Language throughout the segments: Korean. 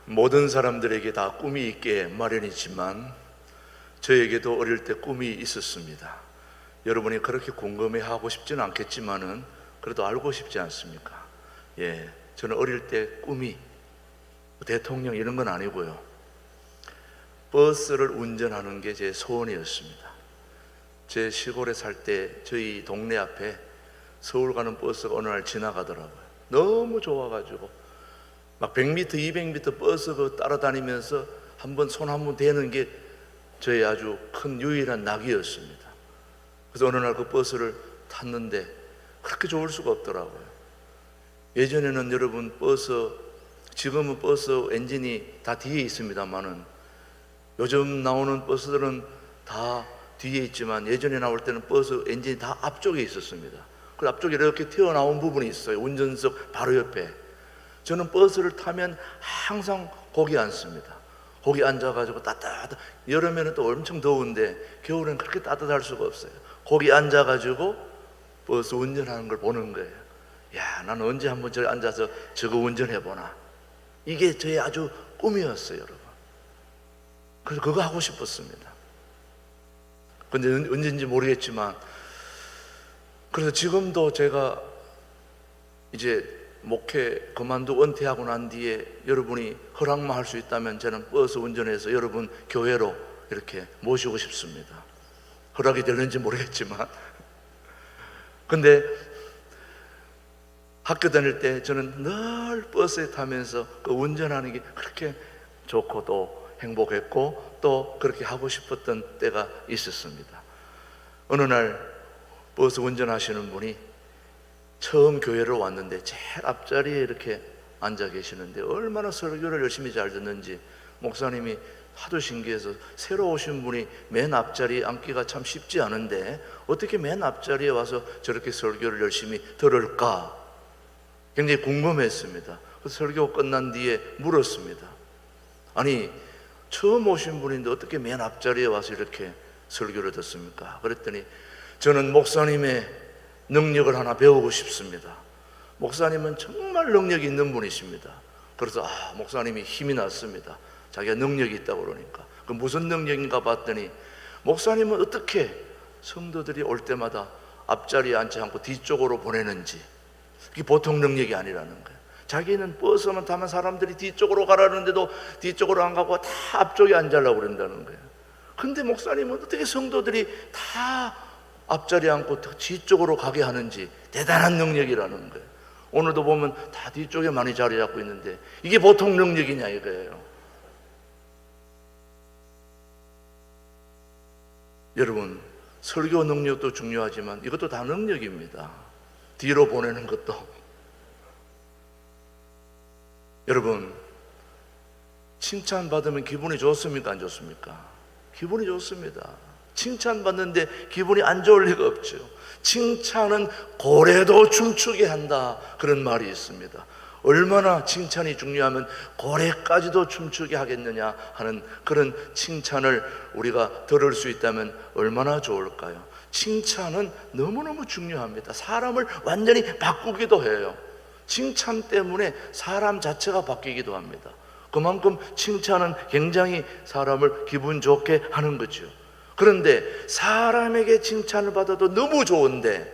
모든 사람들에게 다 꿈이 있게 마련이지만 저에게도 어릴 때 꿈이 있었습니다. 여러분이 그렇게 궁금해하고 싶지는 않겠지만은 그래도 알고 싶지 않습니까? 저는 어릴 때 꿈이 대통령 이런 건 아니고요, 버스를 운전하는 게 제 소원이었습니다. 제 시골에 살 때 저희 동네 앞에 서울 가는 버스가 어느 날 지나가더라고요. 너무 좋아가지고 막 100m, 200m 버스 따라다니면서 한번 손 한번 대는 게 저의 아주 큰 유일한 낙이었습니다. 그래서 어느 날 그 버스를 탔는데 그렇게 좋을 수가 없더라고요. 예전에는 여러분 지금은 버스 엔진이 다 뒤에 있습니다만은 요즘 나오는 버스들은 다 뒤에 있지만 예전에 나올 때는 버스 엔진이 다 앞쪽에 있었습니다. 그 앞쪽에 이렇게 튀어나온 부분이 있어요. 운전석 바로 옆에. 저는 버스를 타면 항상 거기 앉습니다. 거기 앉아가지고 여름에는 또 엄청 더운데 겨울에는 그렇게 따뜻할 수가 없어요. 거기 앉아가지고 버스 운전하는 걸 보는 거예요. 나는 언제 한번 저기 앉아서 저거 운전해보나. 이게 저의 아주 꿈이었어요, 여러분. 그래서 그거 하고 싶었습니다. 근데 언제인지 모르겠지만, 그래서 지금도 제가 이제 목회 그만두고 은퇴하고 난 뒤에 여러분이 허락만 할 수 있다면 저는 버스 운전해서 여러분 교회로 이렇게 모시고 싶습니다. 허락이 되는지 모르겠지만. 근데 학교 다닐 때 저는 늘 버스에 타면서 그 운전하는 게 그렇게 좋고 또 행복했고 또 그렇게 하고 싶었던 때가 있었습니다. 어느 날 버스 운전하시는 분이 처음 교회를 왔는데 제일 앞자리에 이렇게 앉아 계시는데 얼마나 설교를 열심히 잘 듣는지 목사님이 하도 신기해서 새로 오신 분이 맨 앞자리에 앉기가 참 쉽지 않은데 어떻게 맨 앞자리에 와서 저렇게 설교를 열심히 들을까 굉장히 궁금했습니다. 그래서 설교 끝난 뒤에 물었습니다. 아니, 처음 오신 분인데 어떻게 맨 앞자리에 와서 이렇게 설교를 듣습니까? 그랬더니 저는 목사님의 능력을 하나 배우고 싶습니다. 목사님은 정말 능력이 있는 분이십니다. 그래서 목사님이 힘이 났습니다. 자기가 능력이 있다고 그러니까. 그 무슨 능력인가 봤더니 목사님은 어떻게 성도들이 올 때마다 앞자리에 앉지 않고 뒤쪽으로 보내는지, 이게 보통 능력이 아니라는 거예요. 자기는 버스만 타면 사람들이 뒤쪽으로 가라는데도 뒤쪽으로 안 가고 다 앞쪽에 앉으려고 그런다는 거예요. 근데 목사님은 어떻게 성도들이 다 앞자리에 앉고 뒤쪽으로 가게 하는지 대단한 능력이라는 거예요. 오늘도 보면 다 뒤쪽에 많이 자리 잡고 있는데 이게 보통 능력이냐 이거예요. 여러분, 설교 능력도 중요하지만 이것도 다 능력입니다. 뒤로 보내는 것도. 여러분, 칭찬받으면 기분이 좋습니까? 안 좋습니까? 기분이 좋습니다. 칭찬받는데 기분이 안 좋을 리가 없죠. 칭찬은 고래도 춤추게 한다, 그런 말이 있습니다. 얼마나 칭찬이 중요하면 고래까지도 춤추게 하겠느냐 하는 그런 칭찬을 우리가 들을 수 있다면 얼마나 좋을까요? 칭찬은 너무너무 중요합니다. 사람을 완전히 바꾸기도 해요. 칭찬 때문에 사람 자체가 바뀌기도 합니다. 그만큼 칭찬은 굉장히 사람을 기분 좋게 하는 거죠. 그런데 사람에게 칭찬을 받아도 너무 좋은데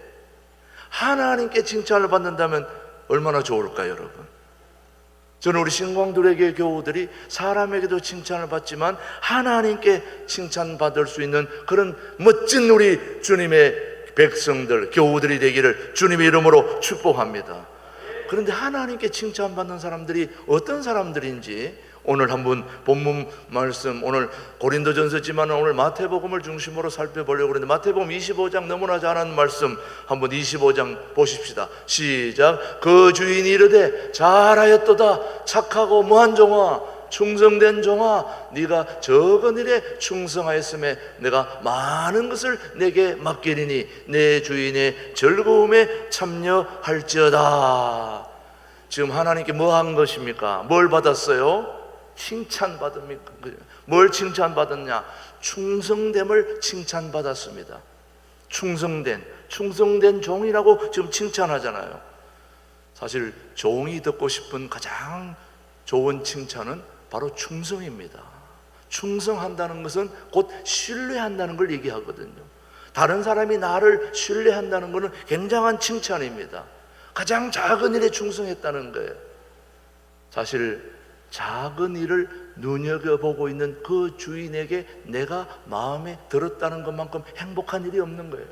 하나님께 칭찬을 받는다면 얼마나 좋을까요, 여러분? 저는 우리 신광두레교회 교우들이 사람에게도 칭찬을 받지만 하나님께 칭찬받을 수 있는 그런 멋진 우리 주님의 백성들, 교우들이 되기를 주님의 이름으로 축복합니다. 그런데 하나님께 칭찬받는 사람들이 어떤 사람들인지 오늘 한번 본문 말씀, 오늘 고린도전서지만 오늘 마태복음을 중심으로 살펴보려고 그러는데 마태복음 25장 너무나 잘 아는 말씀 한번 25장 보십시다. 시작. 그 주인이 이르되 잘하였도다 착하고 무한 종아 충성된 종아 네가 적은 일에 충성하였음에 내가 많은 것을 내게 맡기리니 내 주인의 즐거움에 참여할지어다. 지금 하나님께 뭐 한 것입니까? 뭘 받았어요? 칭찬받습니까? 뭘 칭찬받았냐? 충성됨을 칭찬받았습니다. 충성된 종이라고 지금 칭찬하잖아요. 사실 종이 듣고 싶은 가장 좋은 칭찬은 바로 충성입니다. 충성한다는 것은 곧 신뢰한다는 걸 얘기하거든요. 다른 사람이 나를 신뢰한다는 것은 굉장한 칭찬입니다. 가장 작은 일에 충성했다는 거예요. 사실 작은 일을 눈여겨보고 있는 그 주인에게 내가 마음에 들었다는 것만큼 행복한 일이 없는 거예요.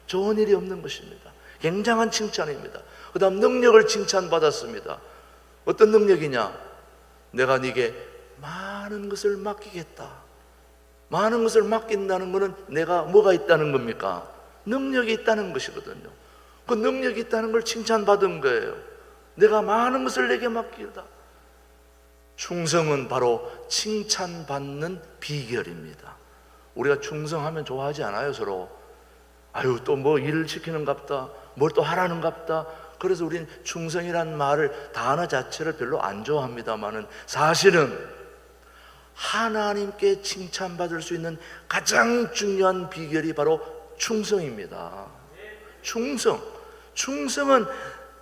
좋은 일이 없는 것입니다. 굉장한 칭찬입니다. 그 다음 능력을 칭찬받았습니다. 어떤 능력이냐? 내가 네게 많은 것을 맡기겠다. 많은 것을 맡긴다는 것은 내가 뭐가 있다는 겁니까? 능력이 있다는 것이거든요. 그 능력이 있다는 걸 칭찬받은 거예요. 내가 많은 것을 내게 맡기다. 충성은 바로 칭찬받는 비결입니다. 우리가 충성하면 좋아하지 않아요, 서로. 아유, 또 뭐 일을 시키는갑다, 뭘 또 하라는갑다. 그래서 우린 충성이란 말을, 단어 자체를 별로 안 좋아합니다만은 사실은 하나님께 칭찬받을 수 있는 가장 중요한 비결이 바로 충성입니다. 충성은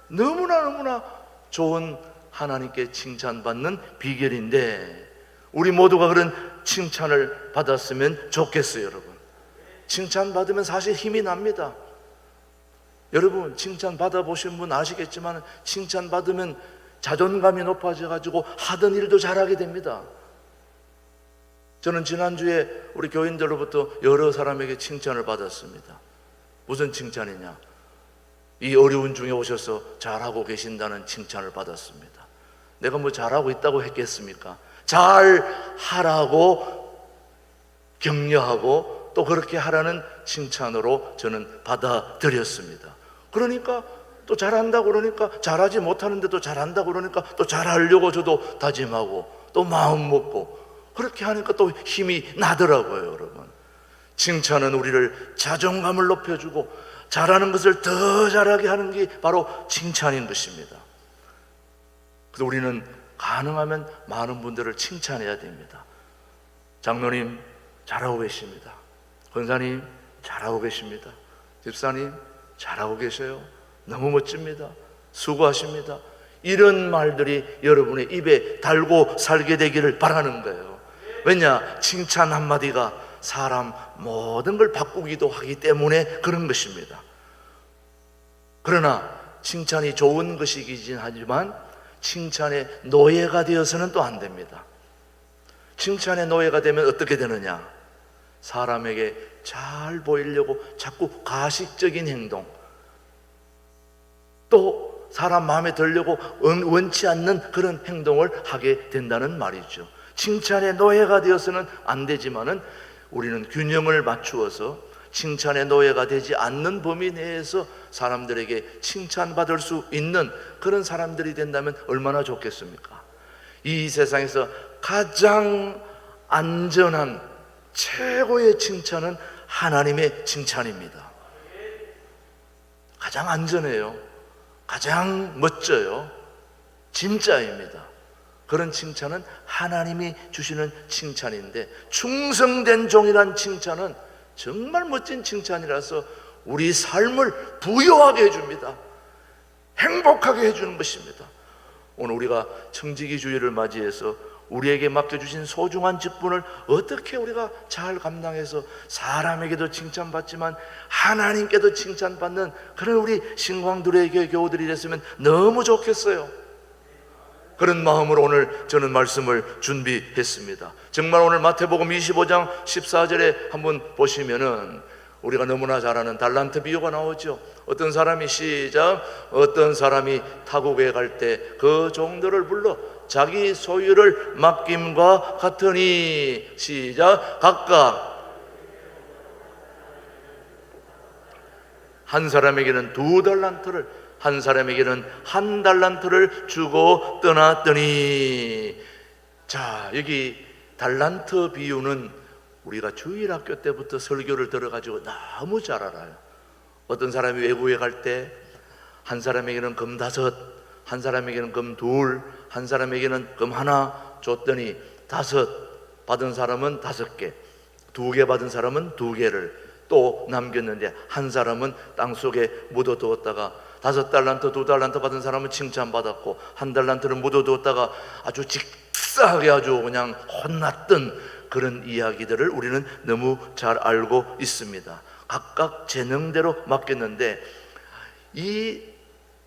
너무나 좋은 하나님께 칭찬받는 비결인데, 우리 모두가 그런 칭찬을 받았으면 좋겠어요. 여러분, 칭찬받으면 사실 힘이 납니다. 여러분, 칭찬 받아보신 분 아시겠지만 칭찬받으면 자존감이 높아져가지고 하던 일도 잘하게 됩니다. 저는 지난주에 우리 교인들로부터 여러 사람에게 칭찬을 받았습니다. 무슨 칭찬이냐? 이 어려운 중에 오셔서 잘하고 계신다는 칭찬을 받았습니다. 내가 뭐 잘하고 있다고 했겠습니까? 잘하라고 격려하고 또 그렇게 하라는 칭찬으로 저는 받아들였습니다. 그러니까 또 잘한다고 그러니까, 잘하지 못하는데도 잘한다고 그러니까 또 잘하려고 저도 다짐하고 또 마음 먹고 그렇게 하니까 또 힘이 나더라고요. 여러분, 칭찬은 우리를 자존감을 높여주고 잘하는 것을 더 잘하게 하는 게 바로 칭찬인 것입니다. 그래서 우리는 가능하면 많은 분들을 칭찬해야 됩니다. 장로님 잘하고 계십니다. 권사님 잘하고 계십니다. 집사님 잘하고 계셔요. 너무 멋집니다. 수고하십니다. 이런 말들이 여러분의 입에 달고 살게 되기를 바라는 거예요. 왜냐? 칭찬 한마디가 사람 모든 걸 바꾸기도 하기 때문에 그런 것입니다. 그러나 칭찬이 좋은 것이긴 하지만 칭찬의 노예가 되어서는 또 안 됩니다. 칭찬의 노예가 되면 어떻게 되느냐? 사람에게 잘 보이려고 자꾸 가식적인 행동, 또 사람 마음에 들려고 원치 않는 그런 행동을 하게 된다는 말이죠. 칭찬의 노예가 되어서는 안 되지만은 우리는 균형을 맞추어서 칭찬의 노예가 되지 않는 범위 내에서 사람들에게 칭찬받을 수 있는 그런 사람들이 된다면 얼마나 좋겠습니까? 이 세상에서 가장 안전한 최고의 칭찬은 하나님의 칭찬입니다. 가장 안전해요. 가장 멋져요. 진짜입니다. 그런 칭찬은 하나님이 주시는 칭찬인데, 충성된 종이란 칭찬은 정말 멋진 칭찬이라서 우리 삶을 부여하게 해줍니다. 행복하게 해주는 것입니다. 오늘 우리가 청지기 주일을 맞이해서 우리에게 맡겨주신 소중한 직분을 어떻게 우리가 잘 감당해서 사람에게도 칭찬받지만 하나님께도 칭찬받는 그런 우리 신광두레교회 교우들이 됐으면 너무 좋겠어요. 그런 마음으로 오늘 저는 말씀을 준비했습니다. 정말 오늘 마태복음 25장 14절에 한번 보시면은 우리가 너무나 잘 아는 달란트 비유가 나오죠. 어떤 사람이 시작, 어떤 사람이 타국에 갈 때 그 종들을 불러 자기 소유를 맡김과 같으니, 시작, 각각 한 사람에게는 2달란트를, 한 사람에게는 1달란트를 주고 떠났더니. 자, 여기 달란트 비유는 우리가 주일학교 때부터 설교를 들어가지고 너무 잘 알아요. 어떤 사람이 외국에 갈 때 한 사람에게는 금 5, 한 사람에게는 금 2, 한 사람에게는 금 1 줬더니 5 받은 사람은 5개, 2개 받은 사람은 2개를 또 남겼는데, 한 사람은 땅속에 묻어두었다가 5달란트, 2달란트 받은 사람은 칭찬받았고 1달란트를 묻어두었다가 아주 흡사하게 아주 그냥 혼났던 그런 이야기들을 우리는 너무 잘 알고 있습니다. 각각 재능대로 맡겼는데, 이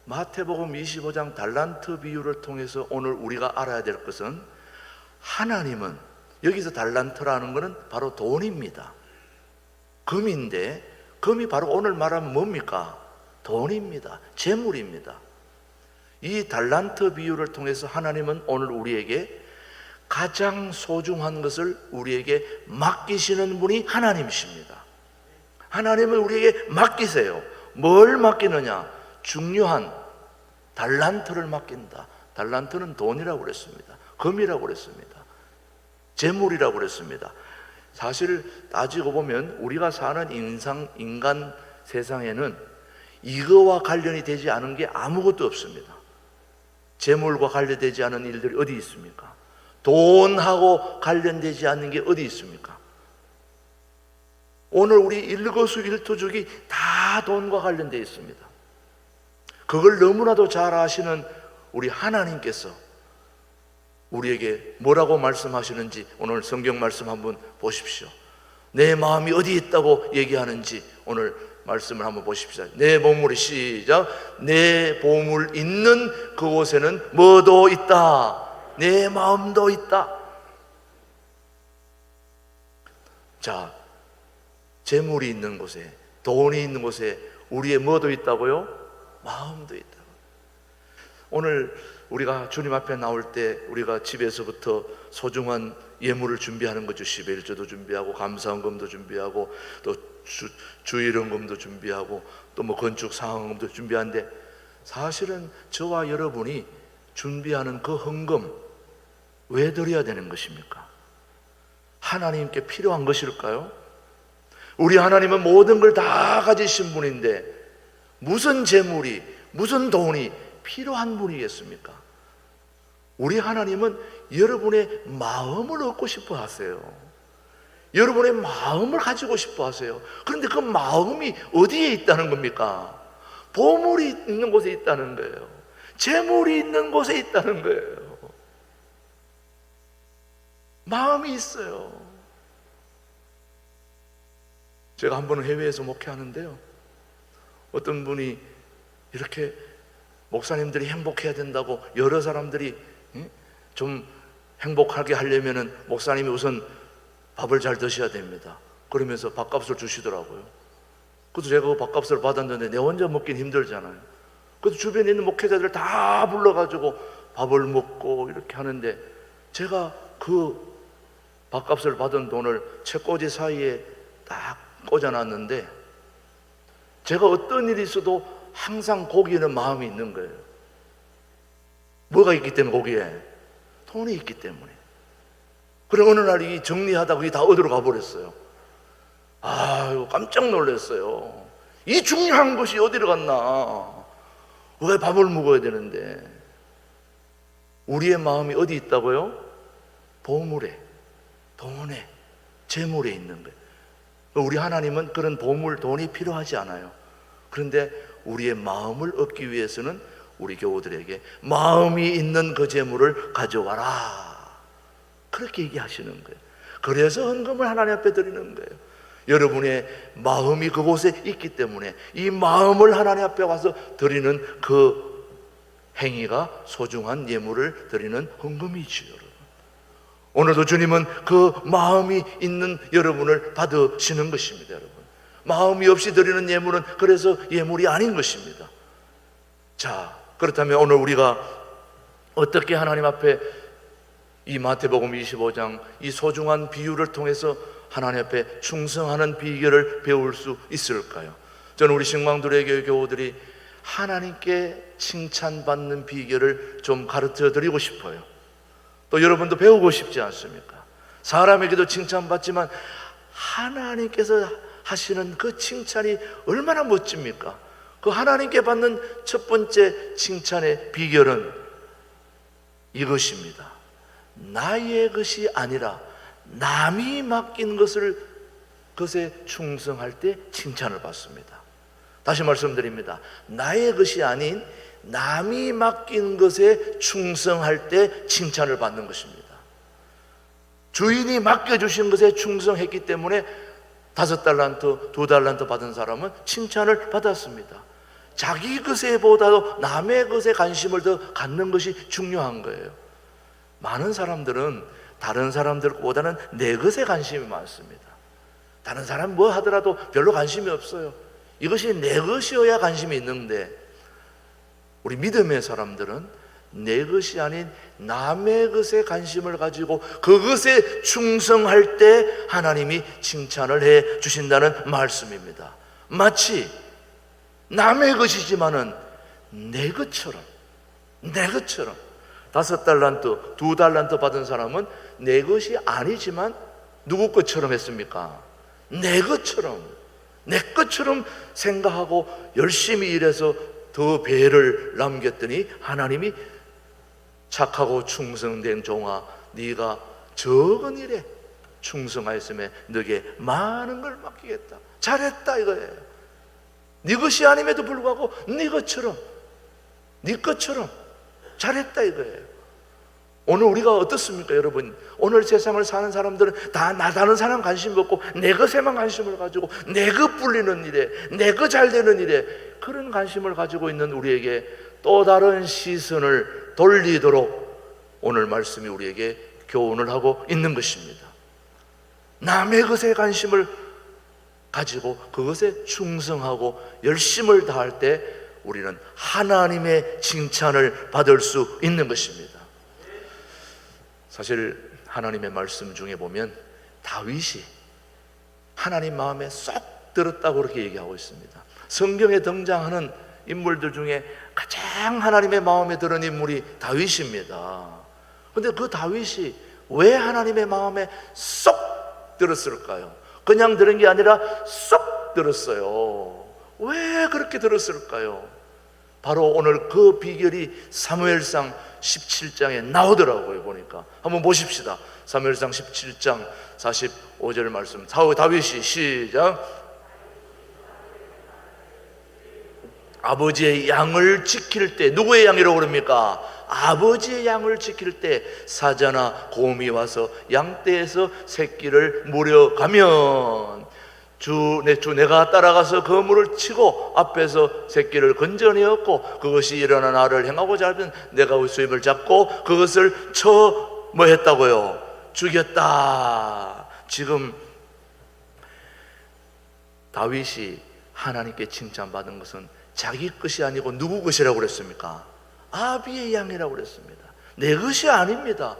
마태복음 25장 달란트 비유를 통해서 오늘 우리가 알아야 될 것은, 하나님은, 여기서 달란트라는 것은 바로 돈입니다. 금인데, 금이 바로 오늘 말하면 뭡니까? 돈입니다. 재물입니다. 이 달란트 비유를 통해서 하나님은 오늘 우리에게 가장 소중한 것을 우리에게 맡기시는 분이 하나님이십니다. 하나님은 우리에게 맡기세요. 뭘 맡기느냐? 중요한 달란트를 맡긴다. 달란트는 돈이라고 그랬습니다. 금이라고 그랬습니다. 재물이라고 그랬습니다. 사실 따지고 보면 우리가 사는 인간 세상에는 이거와 관련이 되지 않은 게 아무것도 없습니다. 재물과 관련되지 않은 일들이 어디 있습니까? 돈하고 관련되지 않는 게 어디 있습니까? 오늘 우리 일거수일투족이 다 돈과 관련되어 있습니다. 그걸 너무나도 잘 아시는 우리 하나님께서 우리에게 뭐라고 말씀하시는지 오늘 성경 말씀 한번 보십시오. 내 마음이 어디 있다고 얘기하는지 오늘 말씀을 한번 보십시오. 내 보물이, 시작, 내 보물 있는 그곳에는 뭐도 있다? 내 마음도 있다. 자, 재물이 있는 곳에, 돈이 있는 곳에 우리의 뭐도 있다고요? 마음도 있다고. 오늘 우리가 주님 앞에 나올 때 우리가 집에서부터 소중한 예물을 준비하는 거죠. 11조도 준비하고 감사헌금도 준비하고 또 주일헌금도 준비하고 또 뭐 건축 상황금도 준비하는데, 사실은 저와 여러분이 준비하는 그 헌금 왜 드려야 되는 것입니까? 하나님께 필요한 것일까요? 우리 하나님은 모든 걸 다 가지신 분인데 무슨 재물이, 무슨 돈이 필요한 분이겠습니까? 우리 하나님은 여러분의 마음을 얻고 싶어 하세요. 여러분의 마음을 가지고 싶어 하세요. 그런데 그 마음이 어디에 있다는 겁니까? 보물이 있는 곳에 있다는 거예요. 재물이 있는 곳에 있다는 거예요. 마음이 있어요. 제가 한 번은 해외에서 목회하는데요, 어떤 분이 이렇게 목사님들이 행복해야 된다고, 여러 사람들이 좀 행복하게 하려면은 목사님이 우선 밥을 잘 드셔야 됩니다. 그러면서 밥값을 주시더라고요. 그래서 제가 그 밥값을 받았는데 내 혼자 먹긴 힘들잖아요. 그래서 주변에 있는 목회자들 다 불러가지고 밥을 먹고 이렇게 하는데, 제가 그 밥값을 받은 돈을 책꽂이 사이에 딱 꽂아놨는데, 제가 어떤 일이 있어도 항상 거기에는 마음이 있는 거예요. 뭐가 있기 때문에? 거기에 돈이 있기 때문에. 그래 어느 날 이 정리하다가 그게 다 어디로 가버렸어요. 아유, 깜짝 놀랐어요. 이 중요한 것이 어디로 갔나? 왜 밥을 먹어야 되는데? 우리의 마음이 어디 있다고요? 보물에, 돈에, 재물에 있는 거예요. 우리 하나님은 그런 보물, 돈이 필요하지 않아요. 그런데 우리의 마음을 얻기 위해서는 우리 교우들에게 마음이 있는 그 재물을 가져와라, 그렇게 얘기하시는 거예요. 그래서 헌금을 하나님 앞에 드리는 거예요. 여러분의 마음이 그곳에 있기 때문에 이 마음을 하나님 앞에 와서 드리는 그 행위가 소중한 예물을 드리는 헌금이지요. 여러분, 오늘도 주님은 그 마음이 있는 여러분을 받으시는 것입니다. 여러분, 마음이 없이 드리는 예물은 그래서 예물이 아닌 것입니다. 자, 그렇다면 오늘 우리가 어떻게 하나님 앞에 이 마태복음 25장 이 소중한 비유를 통해서 하나님 앞에 충성하는 비결을 배울 수 있을까요? 저는 우리 신광두레교회 교우들이 하나님께 칭찬받는 비결을 좀 가르쳐 드리고 싶어요. 또 여러분도 배우고 싶지 않습니까? 사람에게도 칭찬받지만 하나님께서 하시는 그 칭찬이 얼마나 멋집니까? 그 하나님께 받는 첫 번째 칭찬의 비결은 이것입니다. 나의 것이 아니라 남이 맡긴 것에 충성할 때 칭찬을 받습니다. 다시 말씀드립니다. 나의 것이 아닌 남이 맡긴 것에 충성할 때 칭찬을 받는 것입니다. 주인이 맡겨주신 것에 충성했기 때문에 5달란트, 2달란트 받은 사람은 칭찬을 받았습니다. 자기 것에보다도 남의 것에 관심을 더 갖는 것이 중요한 거예요. 많은 사람들은 다른 사람들보다는 내 것에 관심이 많습니다. 다른 사람 뭐 하더라도 별로 관심이 없어요. 이것이 내 것이어야 관심이 있는데, 우리 믿음의 사람들은 내 것이 아닌 남의 것에 관심을 가지고 그것에 충성할 때 하나님이 칭찬을 해 주신다는 말씀입니다. 마치 남의 것이지만은 내 것처럼 5달란트, 2달란트 받은 사람은 내 것이 아니지만 누구 것처럼 했습니까? 내 것처럼 생각하고 열심히 일해서 더 배를 남겼더니 하나님이 착하고 충성된 종아, 네가 적은 일에 충성하였음에 너에게 많은 걸 맡기겠다. 잘했다 이거예요. 네 것이 아님에도 불구하고 네 것처럼 잘했다 이거예요. 오늘 우리가 어떻습니까, 여러분? 오늘 세상을 사는 사람들은 다 다른 사람 관심 없고 내 것에만 관심을 가지고 내 것 불리는 일에, 내 것 잘 되는 일에 그런 관심을 가지고 있는 우리에게 또 다른 시선을 돌리도록 오늘 말씀이 우리에게 교훈을 하고 있는 것입니다. 남의 것에 관심을 가지고 그것에 충성하고 열심을 다할 때 우리는 하나님의 칭찬을 받을 수 있는 것입니다. 사실 하나님의 말씀 중에 보면 다윗이 하나님 마음에 쏙 들었다고 그렇게 얘기하고 있습니다. 성경에 등장하는 인물들 중에 가장 하나님의 마음에 드는 인물이 다윗입니다. 그런데 그 다윗이 왜 하나님의 마음에 쏙 들었을까요? 그냥 들은 게 아니라 쏙 들었어요. 왜 그렇게 들었을까요? 바로 오늘 그 비결이 사무엘상 17장에 나오더라고요. 보니까 한번 보십시다. 사무엘상 17장 45절 말씀. 다윗이 시작. 아버지의 양을 지킬 때, 누구의 양이라고 그럽니까? 아버지의 양을 지킬 때 사자나 곰이 와서 양떼에서 새끼를 물어가면 내가 따라가서 그물을 치고 앞에서 새끼를 건져내었고 그것이 일어난 알을 행하고자 하면 내가 수입을 잡고 그것을 뭐 했다고요? 죽였다. 지금 다윗이 하나님께 칭찬받은 것은 자기 것이 아니고 누구 것이라고 그랬습니까? 아비의 양이라고 그랬습니다. 내 것이 아닙니다.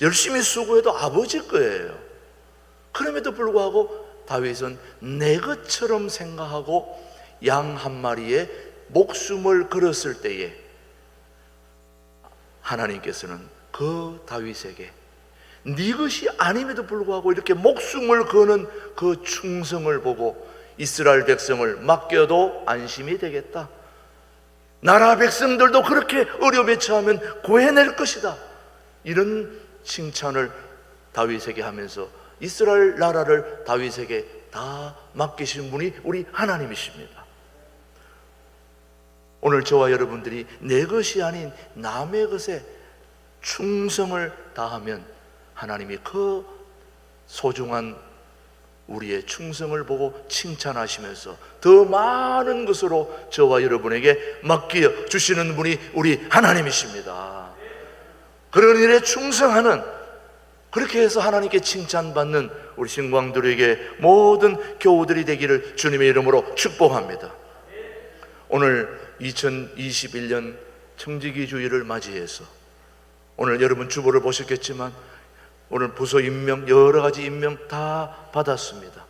열심히 수고해도 아버지 거예요. 그럼에도 불구하고 다윗은 내 것처럼 생각하고 양 한 마리에 목숨을 걸었을 때에 하나님께서는 그 다윗에게 네 것이 아님에도 불구하고 이렇게 목숨을 거는 그 충성을 보고 이스라엘 백성을 맡겨도 안심이 되겠다. 나라 백성들도 그렇게 어려움에 처하면 구해낼 것이다. 이런 칭찬을 다윗에게 하면서 이스라엘 나라를 다윗에게 다 맡기신 분이 우리 하나님이십니다. 오늘 저와 여러분들이 내 것이 아닌 남의 것에 충성을 다하면 하나님이 그 소중한 우리의 충성을 보고 칭찬하시면서 더 많은 것으로 저와 여러분에게 맡겨 주시는 분이 우리 하나님이십니다. 그런 일에 충성하는, 그렇게 해서 하나님께 칭찬받는 우리 신광들에게 모든 교우들이 되기를 주님의 이름으로 축복합니다. 오늘 2021년 청지기 주일을 맞이해서 오늘 여러분 주보를 보셨겠지만 오늘 부서 임명, 여러 가지 임명 다 받았습니다.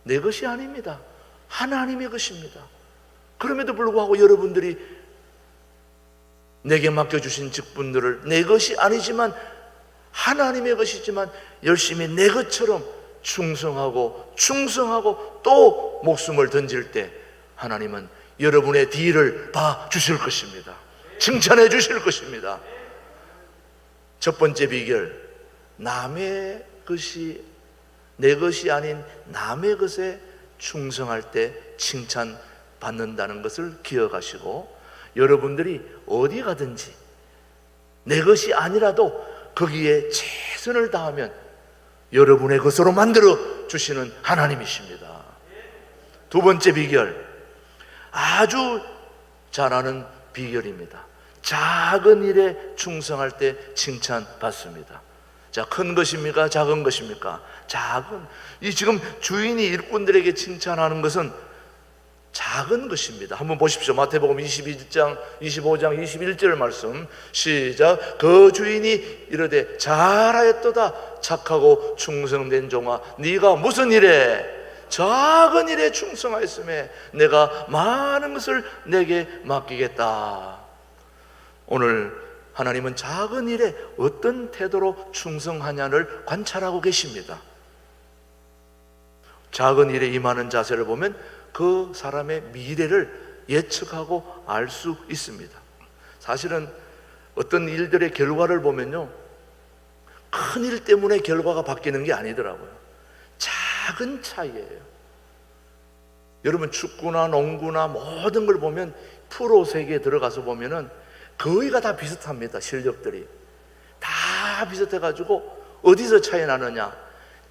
내 것이 아닙니다. 하나님의 것입니다. 그럼에도 불구하고 여러분들이 내게 맡겨주신 직분들을 내 것이 아니지만 하나님의 것이지만 열심히 내 것처럼 충성하고 또 목숨을 던질 때 하나님은 여러분의 뒤를 봐 주실 것입니다. 칭찬해 주실 것입니다. 첫 번째 비결, 남의 것이 내 것이 아닌 남의 것에 충성할 때 칭찬받는다는 것을 기억하시고 여러분들이 어디 가든지 내 것이 아니라도 거기에 최선을 다하면 여러분의 것으로 만들어 주시는 하나님이십니다. 두 번째 비결, 아주 잘하는 비결입니다. 작은 일에 충성할 때 칭찬받습니다. 자, 큰 것입니까? 작은 것입니까? 작은. 이 지금 주인이 일꾼들에게 칭찬하는 것은 작은 것입니다. 한번 보십시오. 마태복음 22장, 25장, 21절 말씀 시작. 그 주인이 이르되 잘하였도다 착하고 충성된 종아, 네가 무슨 일에? 작은 일에 충성하였음에 내가 많은 것을 내게 맡기겠다. 오늘 하나님은 작은 일에 어떤 태도로 충성하냐를 관찰하고 계십니다. 작은 일에 임하는 자세를 보면 그 사람의 미래를 예측하고 알 수 있습니다. 사실은 어떤 일들의 결과를 보면요, 큰 일 때문에 결과가 바뀌는 게 아니더라고요. 작은 차이예요. 여러분, 축구나 농구나 모든 걸 보면 프로 세계에 들어가서 보면은 거의가 다 비슷합니다. 실력들이 다 비슷해가지고 어디서 차이 나느냐?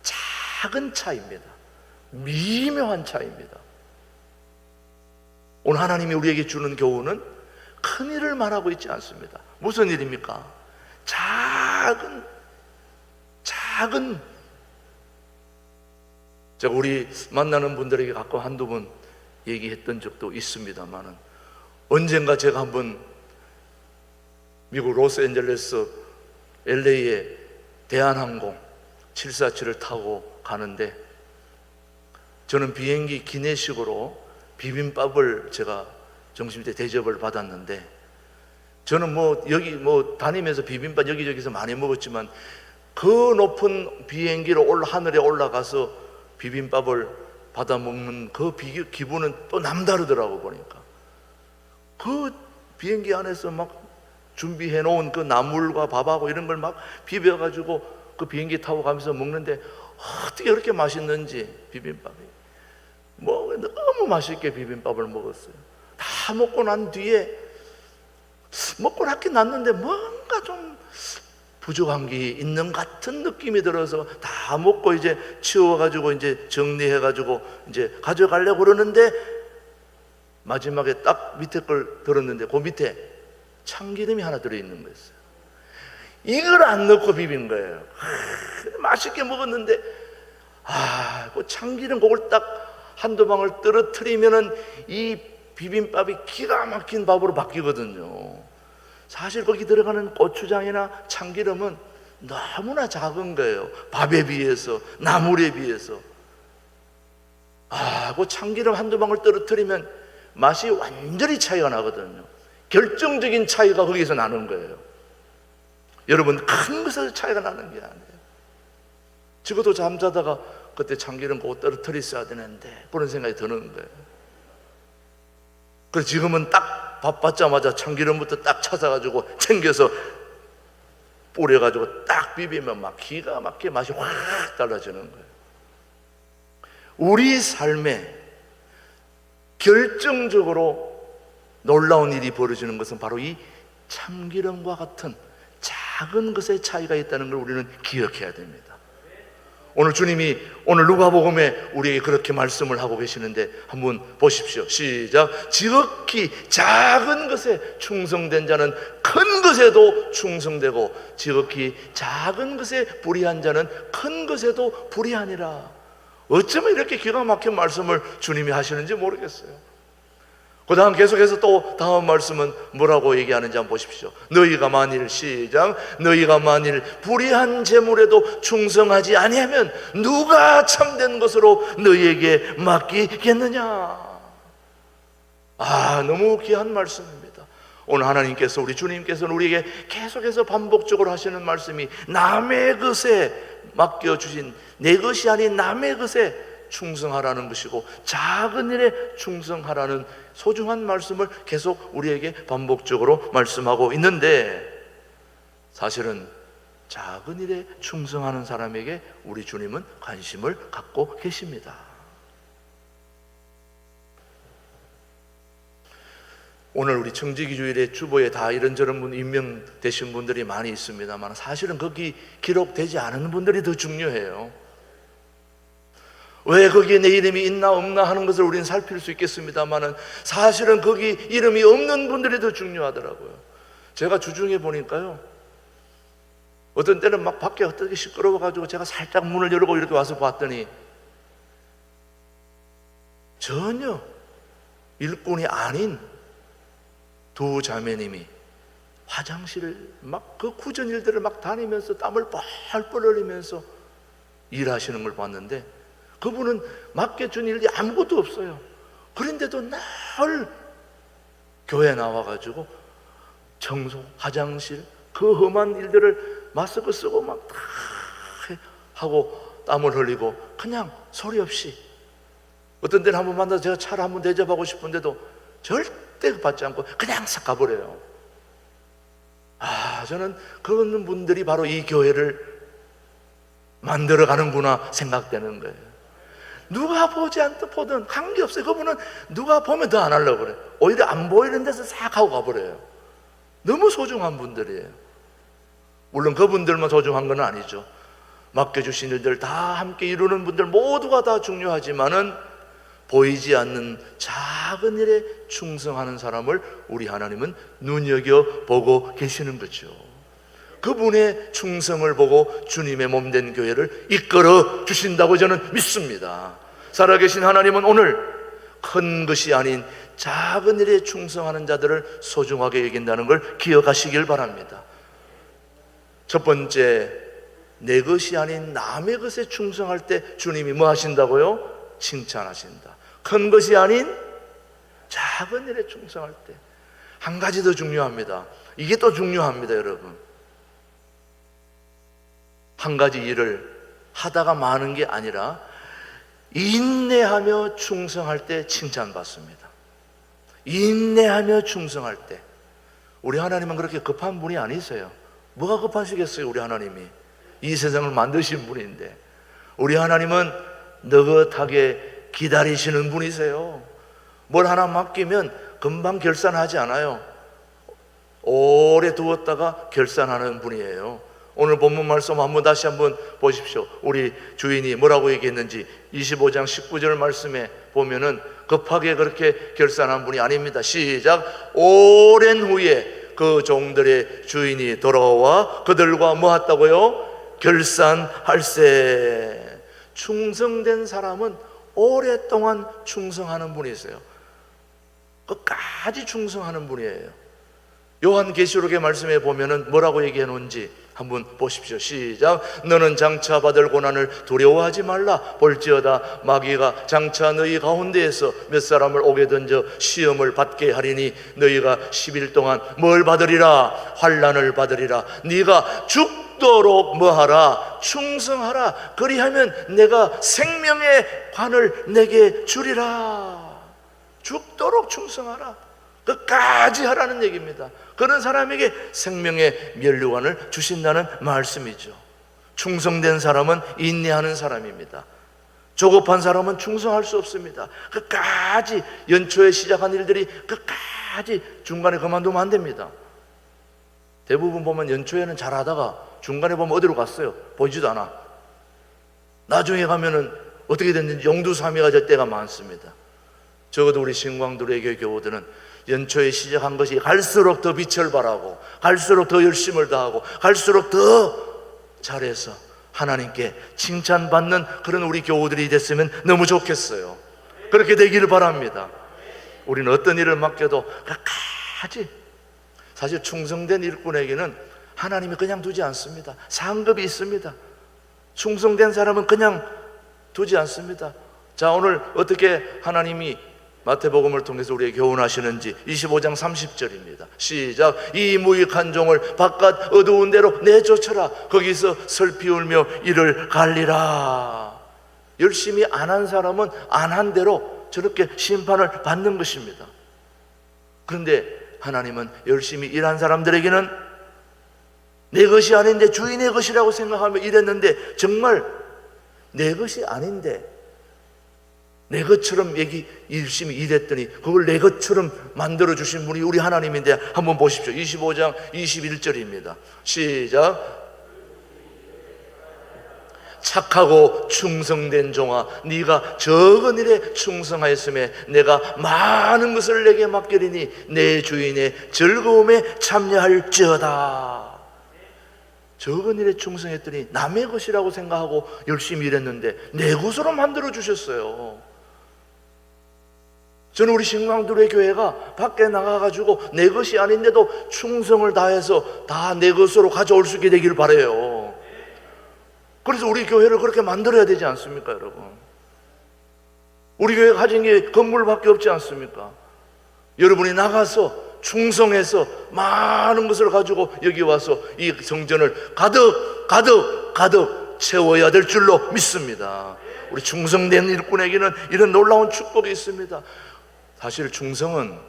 작은 차이입니다. 미묘한 차이입니다. 오늘 하나님이 우리에게 주는 교훈은 큰 일을 말하고 있지 않습니다. 무슨 일입니까? 작은 제가 우리 만나는 분들에게 가끔 한두 번 얘기했던 적도 있습니다만은, 언젠가 제가 한번 미국 로스앤젤레스 LA에 대한항공 747을 타고 가는데, 저는 비행기 기내식으로 비빔밥을 제가 점심때 대접을 받았는데, 저는 여기 다니면서 비빔밥 여기저기서 많이 먹었지만 그 높은 비행기로 하늘에 올라가서 비빔밥을 받아 먹는 그 기분은 또 남다르더라고. 보니까 그 비행기 안에서 막 준비해 놓은 그 나물과 밥하고 이런 걸 막 비벼가지고 그 비행기 타고 가면서 먹는데 어떻게 그렇게 맛있는지, 비빔밥이 너무 맛있게 비빔밥을 먹었어요. 다 먹고 난 뒤에 먹고 나긴 났는데 뭔가 좀 부족한 게 있는 같은 느낌이 들어서 다 먹고 이제 치워가지고 이제 정리해가지고 이제 가져가려고 그러는데, 마지막에 딱 밑에 걸 들었는데 그 밑에 참기름이 하나 들어있는 거였어요. 이걸 안 넣고 비빈 거예요. 맛있게 먹었는데 그 참기름 그걸 딱 한두 방울 떨어뜨리면은 이 비빔밥이 기가 막힌 밥으로 바뀌거든요. 사실 거기 들어가는 고추장이나 참기름은 너무나 작은 거예요. 밥에 비해서, 나물에 비해서. 그 참기름 한두 방울 떨어뜨리면 맛이 완전히 차이가 나거든요. 결정적인 차이가 거기서 나는 거예요. 여러분, 큰 것에서 차이가 나는 게 아니에요. 적어도 잠자다가 그때 참기름 그거 떨어뜨렸어야 되는데 그런 생각이 드는 거예요. 그래서 지금은 딱 밥 받자마자 참기름부터 딱 찾아가지고 챙겨서 뿌려가지고 딱 비비면 막 기가 막히게 맛이 확 달라지는 거예요. 우리 삶에 결정적으로 놀라운 일이 벌어지는 것은 바로 이 참기름과 같은 작은 것의 차이가 있다는 걸 우리는 기억해야 됩니다. 오늘 주님이 오늘 누가복음에 우리에게 그렇게 말씀을 하고 계시는데 한번 보십시오. 시작. 지극히 작은 것에 충성된 자는 큰 것에도 충성되고 지극히 작은 것에 불의한 자는 큰 것에도 불의하니라. 어쩌면 이렇게 기가 막힌 말씀을 주님이 하시는지 모르겠어요. 그 다음 계속해서 또 다음 말씀은 뭐라고 얘기하는지 한번 보십시오. 너희가 만일 시작. 너희가 만일 불의한 재물에도 충성하지 아니하면 누가 참된 것으로 너희에게 맡기겠느냐. 너무 귀한 말씀입니다. 오늘 하나님께서, 우리 주님께서는 우리에게 계속해서 반복적으로 하시는 말씀이 남의 것에 맡겨주신, 내 것이 아닌 남의 것에 충성하라는 것이고 작은 일에 충성하라는 소중한 말씀을 계속 우리에게 반복적으로 말씀하고 있는데, 사실은 작은 일에 충성하는 사람에게 우리 주님은 관심을 갖고 계십니다. 오늘 우리 청지기주일의 주보에 다 이런저런 분 임명되신 분들이 많이 있습니다만 사실은 거기 기록되지 않은 분들이 더 중요해요. 왜 거기에 내 이름이 있나 없나 하는 것을 우리는 살필 수 있겠습니다만 사실은 거기 이름이 없는 분들이 더 중요하더라고요. 제가 주중에 보니까요, 어떤 때는 막 밖에 어떻게 시끄러워가지고 제가 살짝 문을 열고 이렇게 와서 봤더니 전혀 일꾼이 아닌 두 자매님이 화장실을 막 그 굳은 일들을 막 다니면서 땀을 뻘뻘 흘리면서 일하시는 걸 봤는데 그분은 맡겨준 일이 아무것도 없어요. 그런데도 늘 교회 나와가지고 청소, 화장실, 그 험한 일들을 마스크 쓰고 막 다 하고 땀을 흘리고 그냥 소리 없이, 어떤 때는 한번 만나서 제가 차를 한번 대접하고 싶은데도 절대 받지 않고 그냥 싹 가버려요. 저는 그런 분들이 바로 이 교회를 만들어가는구나 생각되는 거예요. 누가 보지 않든 보든 관계없어요. 그분은 누가 보면 더 안 하려고 그래요. 오히려 안 보이는 데서 싹 하고 가버려요. 너무 소중한 분들이에요. 물론 그분들만 소중한 건 아니죠. 맡겨주신 일들 다 함께 이루는 분들 모두가 다 중요하지만은 보이지 않는 작은 일에 충성하는 사람을 우리 하나님은 눈여겨보고 계시는 거죠. 그분의 충성을 보고 주님의 몸된 교회를 이끌어 주신다고 저는 믿습니다. 살아계신 하나님은 오늘 큰 것이 아닌 작은 일에 충성하는 자들을 소중하게 여긴다는 걸 기억하시길 바랍니다. 첫 번째, 내 것이 아닌 남의 것에 충성할 때 주님이 뭐 하신다고요? 칭찬하신다. 큰 것이 아닌 작은 일에 충성할 때 한 가지 더 중요합니다. 이게 또 중요합니다, 여러분. 한 가지 일을 하다가 마는 게 아니라 인내하며 충성할 때 칭찬받습니다. 인내하며 충성할 때. 우리 하나님은 그렇게 급한 분이 아니세요. 뭐가 급하시겠어요, 우리 하나님이. 이 세상을 만드신 분인데. 우리 하나님은 느긋하게 기다리시는 분이세요. 뭘 하나 맡기면 금방 결산하지 않아요. 오래 두었다가 결산하는 분이에요. 오늘 본문 말씀 다시 한번 보십시오. 우리 주인이 뭐라고 얘기했는지 25장 19절 말씀에 보면은 급하게 그렇게 결산한 분이 아닙니다. 시작. 오랜 후에 그 종들의 주인이 돌아와 그들과 뭐 했다고요? 결산할세. 충성된 사람은 오랫동안 충성하는 분이세요. 끝까지 충성하는 분이에요. 요한계시록의 말씀에 보면은 뭐라고 얘기해 놓은지 한번 보십시오. 시작. 너는 장차 받을 고난을 두려워하지 말라. 볼지어다 마귀가 장차 너희 가운데에서 몇 사람을 오게 던져 시험을 받게 하리니 너희가 10일 동안 뭘 받으리라? 환난을 받으리라. 네가 죽도록 뭐하라? 충성하라. 그리하면 내가 생명의 관을 내게 주리라. 죽도록 충성하라. 끝까지 하라는 얘기입니다. 그런 사람에게 생명의 면류관을 주신다는 말씀이죠. 충성된 사람은 인내하는 사람입니다. 조급한 사람은 충성할 수 없습니다. 끝까지 연초에 시작한 일들이 끝까지 중간에 그만두면 안 됩니다. 대부분 보면 연초에는 잘하다가 중간에 보면 어디로 갔어요? 보이지도 않아. 나중에 가면은 어떻게 됐는지 용두사미가 될 때가 많습니다. 적어도 우리 신광두레교회 교우들은 연초에 시작한 것이 갈수록 더 빛을 발하고 갈수록 더 열심을 다하고 갈수록 더 잘해서 하나님께 칭찬받는 그런 우리 교우들이 됐으면 너무 좋겠어요. 그렇게 되기를 바랍니다. 우리는 어떤 일을 맡겨도 끝까지, 사실 충성된 일꾼에게는 하나님이 그냥 두지 않습니다. 상급이 있습니다. 충성된 사람은 그냥 두지 않습니다. 자, 오늘 어떻게 하나님이 마태복음을 통해서 우리에게 교훈하시는지 25장 30절입니다. 시작. 이 무익한 종을 바깥 어두운 데로 내쫓아라. 거기서 슬피 울며 이를 갈리라. 열심히 안 한 사람은 안 한 대로 저렇게 심판을 받는 것입니다. 그런데 하나님은 열심히 일한 사람들에게는 내 것이 아닌데 주인의 것이라고 생각하며 일했는데 정말 내 것이 아닌데 내 것처럼 열심히 일했더니 그걸 내 것처럼 만들어주신 분이 우리 하나님인데 한번 보십시오. 25장 21절입니다. 시작. 착하고 충성된 종아, 네가 적은 일에 충성하였음에 내가 많은 것을 내게 맡기리니 내 주인의 즐거움에 참여할지어다. 적은 일에 충성했더니 남의 것이라고 생각하고 열심히 일했는데 내 것으로 만들어 주셨어요. 저는 우리 신광두레 교회가 밖에 나가가지고 내 것이 아닌데도 충성을 다해서 다 내 것으로 가져올 수 있게 되기를 바라요. 그래서 우리 교회를 그렇게 만들어야 되지 않습니까, 여러분? 우리 교회가 가진 게 건물밖에 없지 않습니까? 여러분이 나가서 충성해서 많은 것을 가지고 여기 와서 이 성전을 가득 채워야 될 줄로 믿습니다. 우리 충성된 일꾼에게는 이런 놀라운 축복이 있습니다. 사실 충성은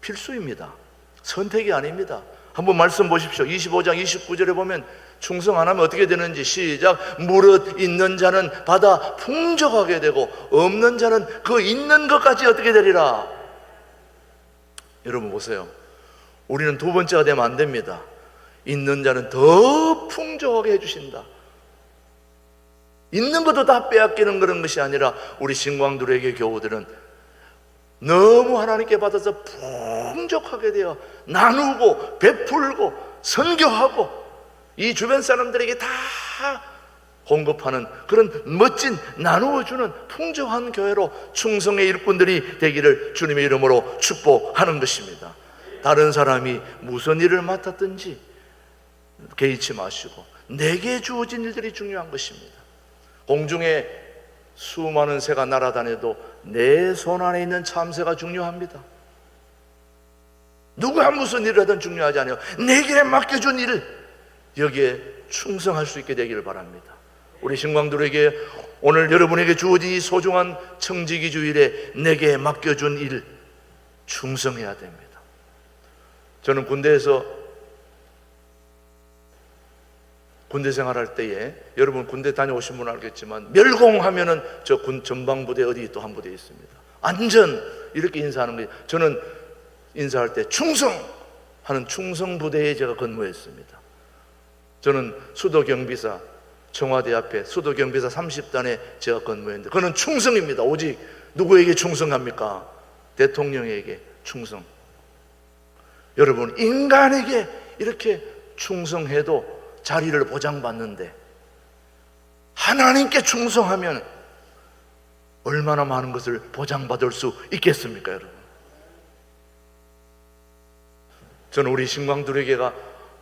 필수입니다. 선택이 아닙니다. 한번 말씀 보십시오. 25장 29절에 보면 충성 안 하면 어떻게 되는지 시작. 무릇 있는 자는 받아 풍족하게 되고 없는 자는 그 있는 것까지 어떻게 되리라. 여러분 보세요. 우리는 두 번째가 되면 안 됩니다. 있는 자는 더 풍족하게 해주신다. 있는 것도 다 빼앗기는 그런 것이 아니라 우리 신광두레교 교우들은 너무 하나님께 받아서 풍족하게 되어 나누고 베풀고 선교하고 이 주변 사람들에게 다 공급하는 그런 멋진 나누어주는 풍족한 교회로 충성의 일꾼들이 되기를 주님의 이름으로 축복하는 것입니다. 다른 사람이 무슨 일을 맡았든지 개의치 마시고 내게 주어진 일들이 중요한 것입니다. 공중에 수많은 새가 날아다녀도 내 손 안에 있는 참새가 중요합니다. 누가 무슨 일을 하든 중요하지 않아요. 내게 맡겨준 일을 여기에 충성할 수 있게 되기를 바랍니다. 우리 신광들에게 오늘 여러분에게 주어진 이 소중한 청지기 주일에 내게 맡겨준 일 충성해야 됩니다. 저는 군대 생활할 때에 여러분 군대 다녀오신 분은 알겠지만 멸공하면은 저 군 전방부대 어디 또 한 부대 있습니다. 안전 이렇게 인사하는 거예요. 저는 인사할 때 충성하는 충성부대에 제가 근무했습니다. 저는 수도경비사 청와대 앞에 수도경비사 30단에 제가 근무했는데 그는 충성입니다. 오직 누구에게 충성합니까? 대통령에게 충성. 여러분 인간에게 이렇게 충성해도 자리를 보장받는데 하나님께 충성하면 얼마나 많은 것을 보장받을 수 있겠습니까, 여러분? 저는 우리 신광두레교가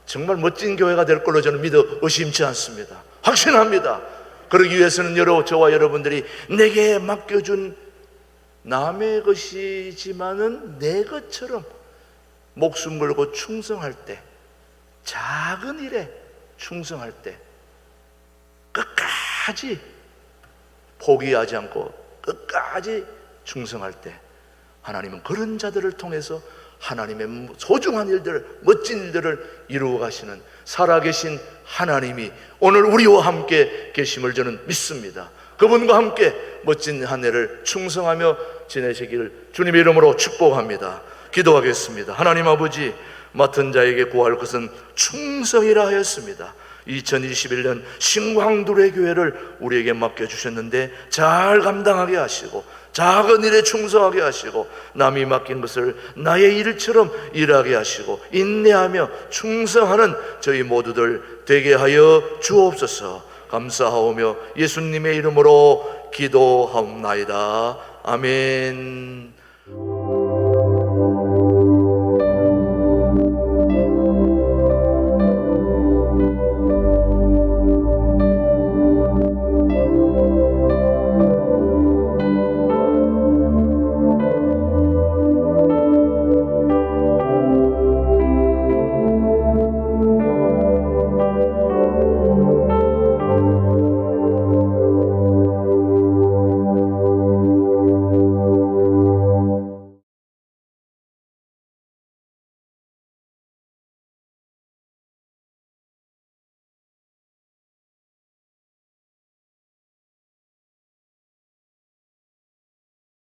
정말 멋진 교회가 될 걸로 저는 믿어 의심치 않습니다. 확신합니다. 그러기 위해서는 저와 여러분들이 내게 맡겨준 남의 것이지만은 내 것처럼 목숨 걸고 충성할 때, 작은 일에 충성할 때 끝까지 포기하지 않고 끝까지 충성할 때 하나님은 그런 자들을 통해서 하나님의 소중한 일들, 멋진 일들을 이루어 가시는 살아계신 하나님이 오늘 우리와 함께 계심을 저는 믿습니다. 그분과 함께 멋진 한 해를 충성하며 지내시기를 주님의 이름으로 축복합니다. 기도하겠습니다. 하나님 아버지, 맡은 자에게 구할 것은 충성이라 하였습니다. 2021년 신광두레 교회를 우리에게 맡겨주셨는데 잘 감당하게 하시고 작은 일에 충성하게 하시고 남이 맡긴 것을 나의 일처럼 일하게 하시고 인내하며 충성하는 저희 모두들 되게 하여 주옵소서. 감사하오며 예수님의 이름으로 기도하옵나이다. 아멘.